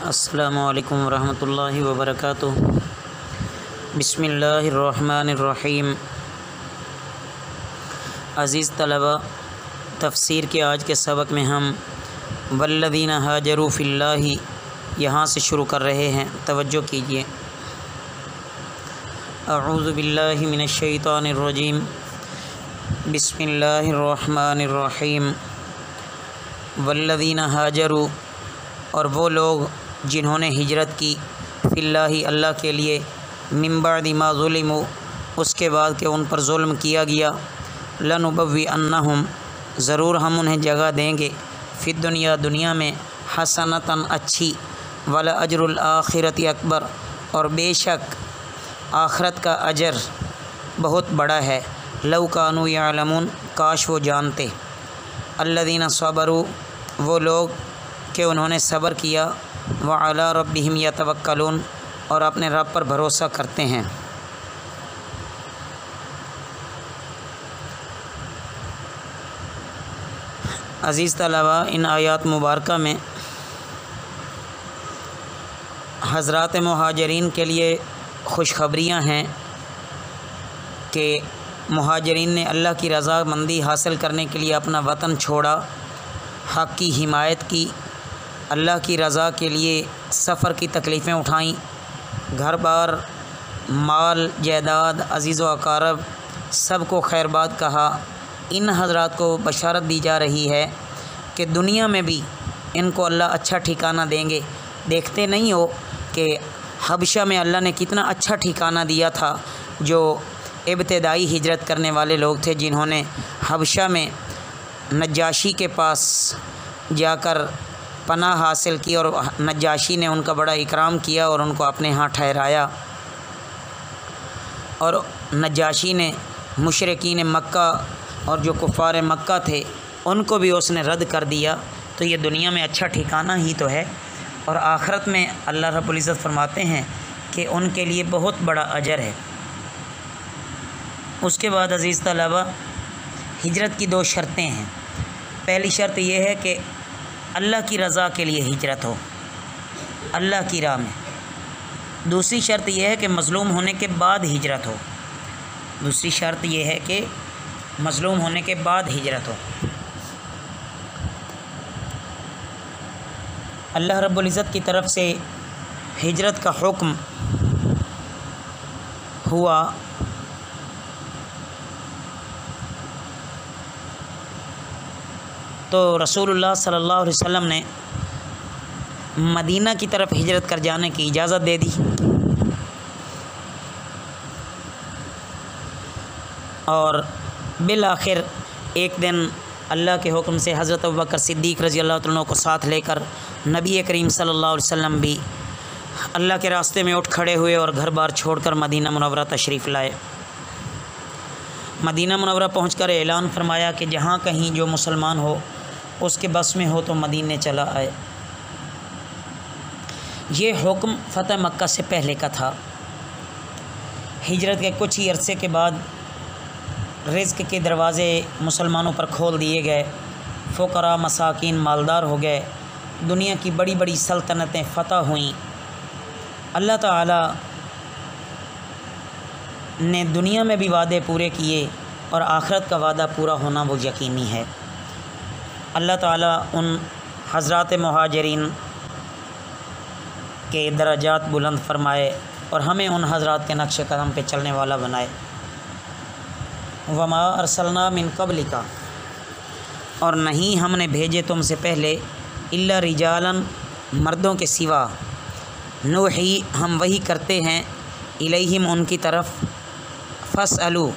السلام علیکم ورحمۃ اللہ وبرکاتہ۔ بسم اللہ الرحمن الرحیم۔ عزیز طلبہ، تفسیر کے آج کے سبق میں ہم والذین ہاجروا فی اللہ یہاں سے شروع کر رہے ہیں، توجہ کیجیے۔ اعوذ باللہ من الشیطان الرجیم، بسم اللہ الرحمن الرحیم۔ والذین ہاجروا، اور وہ لوگ جنہوں نے ہجرت کی، فی اللہ اللہ کے لیے، من بعد ما ظلموا اس کے بعد کہ ان پر ظلم کیا گیا، لنبوئنہم ضرور ہم انہیں جگہ دیں گے، فی الدنیا دنیا میں، حسنۃً اچھی، ولاجر الآخرۃ اکبر اور بے شک آخرت کا اجر بہت بڑا ہے، لو کانوا یعلمون کاش وہ جانتے، الذین صبروا وہ لوگ کہ انہوں نے صبر کیا، وعلی ربہم یتوکلون اور اپنے رب پر بھروسہ کرتے ہیں۔ عزیز طلبہ، ان آیات مبارکہ میں حضرات مہاجرین کے لیے خوشخبریاں ہیں کہ مہاجرین نے اللہ کی رضا مندی حاصل کرنے کے لیے اپنا وطن چھوڑا، حق کی حمایت کی، اللہ کی رضا کے لیے سفر کی تکلیفیں اٹھائیں، گھر بار، مال جائیداد، عزیز و اقارب سب کو خیر باد کہا۔ ان حضرات کو بشارت دی جا رہی ہے کہ دنیا میں بھی ان کو اللہ اچھا ٹھکانہ دیں گے۔ دیکھتے نہیں ہو کہ حبشہ میں اللہ نے کتنا اچھا ٹھکانہ دیا تھا، جو ابتدائی ہجرت کرنے والے لوگ تھے، جنہوں نے حبشہ میں نجاشی کے پاس جا کر پناہ حاصل کی، اور نجاشی نے ان کا بڑا اکرام کیا اور ان کو اپنے ہاں ٹھہرایا، اور نجاشی نے مشرکین مکہ اور جو کفار مکہ تھے ان کو بھی اس نے رد کر دیا۔ تو یہ دنیا میں اچھا ٹھکانہ ہی تو ہے، اور آخرت میں اللہ رب العزت فرماتے ہیں کہ ان کے لیے بہت بڑا اجر ہے۔ اس کے بعد عزیز طلبہ، ہجرت کی دو شرطیں ہیں۔ پہلی شرط یہ ہے کہ اللہ کی رضا کے لیے ہجرت ہو، اللہ کی راہ میں۔ دوسری شرط یہ ہے کہ مظلوم ہونے کے بعد ہجرت ہو، دوسری شرط یہ ہے کہ مظلوم ہونے کے بعد ہجرت ہو۔ اللہ رب العزت کی طرف سے ہجرت کا حکم ہوا تو رسول اللہ صلی اللہ علیہ وسلم نے مدینہ کی طرف ہجرت کر جانے کی اجازت دے دی، اور بالآخر ایک دن اللہ کے حکم سے حضرت ابوبکر صدیق رضی اللہ عنہ کو ساتھ لے کر نبی کریم صلی اللہ علیہ وسلم بھی اللہ کے راستے میں اٹھ کھڑے ہوئے اور گھر بار چھوڑ کر مدینہ منورہ تشریف لائے۔ مدینہ منورہ پہنچ کر اعلان فرمایا کہ جہاں کہیں جو مسلمان ہو اس کے بس میں ہو تو مدینے چلا آئے۔ یہ حکم فتح مکہ سے پہلے کا تھا۔ ہجرت کے کچھ ہی عرصے کے بعد رزق کے دروازے مسلمانوں پر کھول دیے گئے، فقراء مساکین مالدار ہو گئے، دنیا کی بڑی بڑی سلطنتیں فتح ہوئیں۔ اللہ تعالیٰ نے دنیا میں بھی وعدے پورے کیے، اور آخرت کا وعدہ پورا ہونا وہ یقینی ہے۔ اللہ تعالیٰ ان حضرات مہاجرین کے درجات بلند فرمائے اور ہمیں ان حضرات کے نقش قدم پہ چلنے والا بنائے۔ وما ارسلنا من قبلک، اور نہیں ہم نے بھیجے تم سے پہلے، الا رجالا مردوں کے سوا، نوحی ہم وحی کرتے ہیں، الیہم ان کی طرف، فاسألوا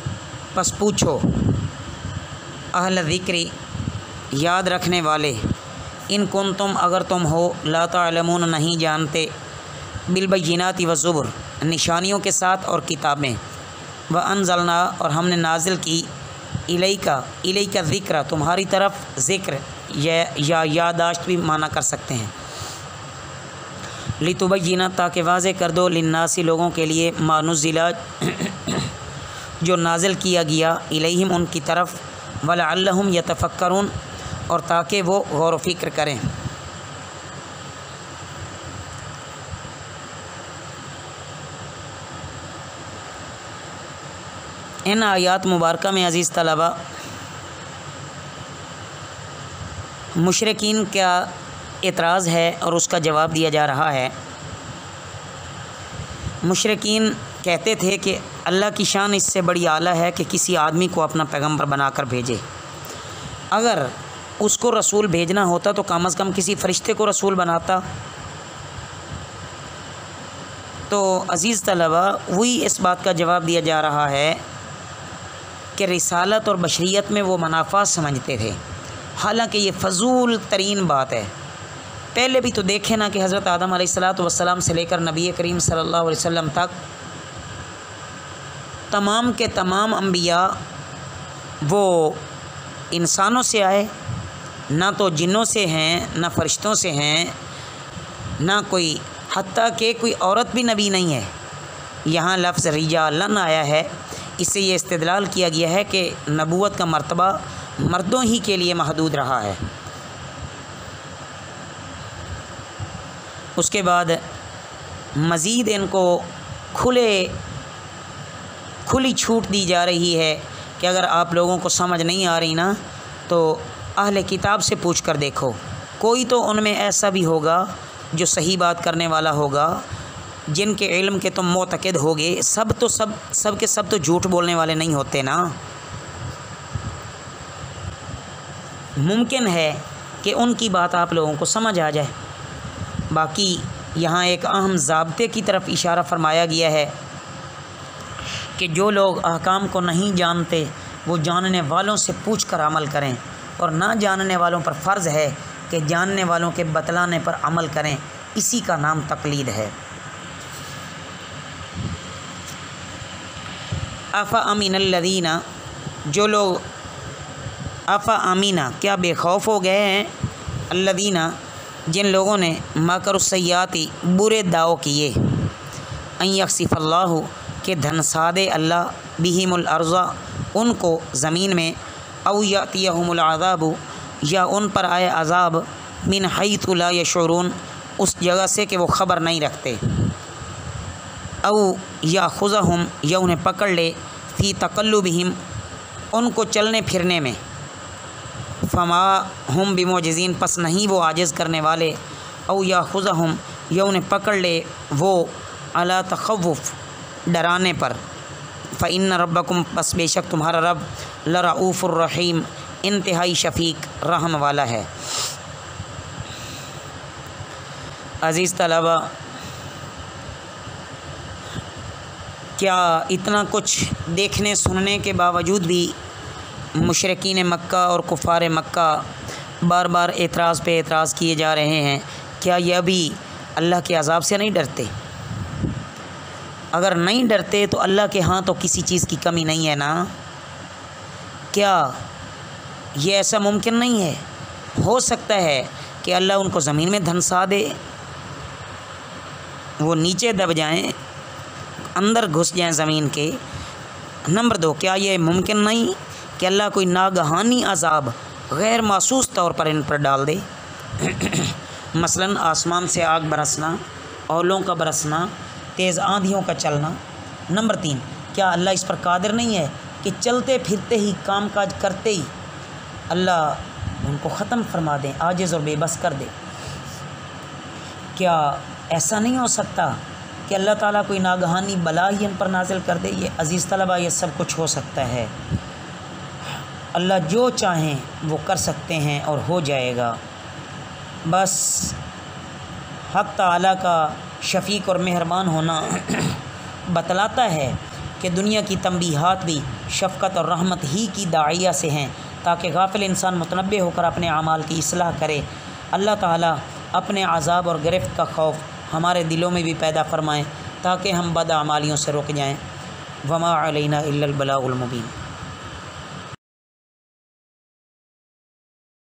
پس پوچھو، اہل ذکری یاد رکھنے والے، ان کنتم اگر تم ہو، لا تعلمون نہیں جانتے، بالبینات والزبر نشانیوں کے ساتھ اور کتابیں، وانزلنا اور ہم نے نازل کی، الیک ذکر تمہاری طرف ذکر یا یادداشت بھی معنی کر سکتے ہیں، لتبین تاکہ واضح کر دو، للناس لوگوں کے لیے، ما نزل جو نازل کیا گیا، الیہم ان کی طرف، ولعلہم یتفکرون اور تاکہ وہ غور و فکر کریں۔ ان آیات مبارکہ میں عزیز طلبہ مشرکین کا اعتراض ہے اور اس کا جواب دیا جا رہا ہے۔ مشرکین کہتے تھے کہ اللہ کی شان اس سے بڑی اعلیٰ ہے کہ کسی آدمی کو اپنا پیغمبر بنا کر بھیجے۔ اگر اس کو رسول بھیجنا ہوتا تو کم از کم کسی فرشتے کو رسول بناتا۔ تو عزیز طلبہ وہی اس بات کا جواب دیا جا رہا ہے کہ رسالت اور بشریت میں وہ منافع سمجھتے تھے، حالانکہ یہ فضول ترین بات ہے۔ پہلے بھی تو دیکھیں نا کہ حضرت آدم علیہ السلام سے لے کر نبی کریم صلی اللہ علیہ وسلم تک تمام کے تمام انبیاء وہ انسانوں سے آئے، نہ تو جنوں سے ہیں نہ فرشتوں سے ہیں، نہ کوئی حتیٰ کہ کوئی عورت بھی نبی نہیں ہے۔ یہاں لفظ رجالن آیا ہے، اس سے یہ استدلال کیا گیا ہے کہ نبوت کا مرتبہ مردوں ہی کے لیے محدود رہا ہے۔ اس کے بعد مزید ان کو کھلی چھوٹ دی جا رہی ہے کہ اگر آپ لوگوں کو سمجھ نہیں آ رہی نا تو اہل کتاب سے پوچھ کر دیکھو، کوئی تو ان میں ایسا بھی ہوگا جو صحیح بات کرنے والا ہوگا، جن کے علم کے تم معتقد ہوگے۔ سب کے سب تو جھوٹ بولنے والے نہیں ہوتے نا۔ ممکن ہے کہ ان کی بات آپ لوگوں کو سمجھ آ جائے۔ باقی یہاں ایک اہم ضابطے کی طرف اشارہ فرمایا گیا ہے کہ جو لوگ احکام کو نہیں جانتے وہ جاننے والوں سے پوچھ کر عمل کریں، اور نہ جاننے والوں پر فرض ہے کہ جاننے والوں کے بتلانے پر عمل کریں۔ اسی کا نام تقلید ہے۔ افامن الذین، جو لوگ افامینہ کیا بے خوف ہو گئے ہیں، الذین جن لوگوں نے مکر السیئاتی برے دعو کیے، ان یخسف اللہ کہ دھنسا دے اللہ بہم الارض ان کو زمین میں، او یاتیہم العذاب یا ان پر آئے عذاب، من حیث لا یشعرون اس جگہ سے کہ وہ خبر نہیں رکھتے، او یاخذہم یا انہیں پکڑ لے، فی تقلبہم ان کو چلنے پھرنے میں، فما ہم بمعجزین پس نہیں وہ عاجز کرنے والے، او یاخذہم یا انہیں پکڑ لے وہ علی تخوف ڈرانے پر، فإن ربکم پس بے شک تمہارا رب لرؤوف الرحیم انتہائی شفیق رحم والا ہے۔ عزیز طلبہ، کیا اتنا کچھ دیکھنے سننے کے باوجود بھی مشرکین مکہ اور کفار مکہ بار بار اعتراض پہ اعتراض کیے جا رہے ہیں؟ کیا یہ بھی اللہ کے عذاب سے نہیں ڈرتے؟ اگر نہیں ڈرتے تو اللہ کے ہاں تو کسی چیز کی کمی نہیں ہے نا۔ کیا یہ ایسا ممکن نہیں ہے؟ ہو سکتا ہے کہ اللہ ان کو زمین میں دھنسا دے، وہ نیچے دب جائیں، اندر گھس جائیں زمین کے۔ نمبر 2، کیا یہ ممکن نہیں کہ اللہ کوئی ناگہانی عذاب غیر محسوس طور پر ان پر ڈال دے؟ مثلاً آسمان سے آگ برسنا، اولوں کا برسنا، تیز آندھیوں کا چلنا۔ نمبر 3، کیا اللہ اس پر قادر نہیں ہے کہ چلتے پھرتے ہی کام کاج کرتے ہی اللہ ان کو ختم فرما دیں، عاجز اور بے بس کر دے؟ کیا ایسا نہیں ہو سکتا کہ اللہ تعالیٰ کوئی ناگہانی بلا ہی ان پر نازل کر دے؟ یہ عزیز طلبہ یہ سب کچھ ہو سکتا ہے۔ اللہ جو چاہیں وہ کر سکتے ہیں اور ہو جائے گا۔ بس حق تعالیٰ کا شفیق اور مہربان ہونا بتلاتا ہے کہ دنیا کی تنبیہات بھی شفقت اور رحمت ہی کی داعیہ سے ہیں، تاکہ غافل انسان متنبہ ہو کر اپنے اعمال کی اصلاح کرے۔ اللہ تعالیٰ اپنے عذاب اور گرفت کا خوف ہمارے دلوں میں بھی پیدا فرمائیں تاکہ ہم بد اعمالیوں سے رک جائیں۔ وما علینا الا البلاغ المبین۔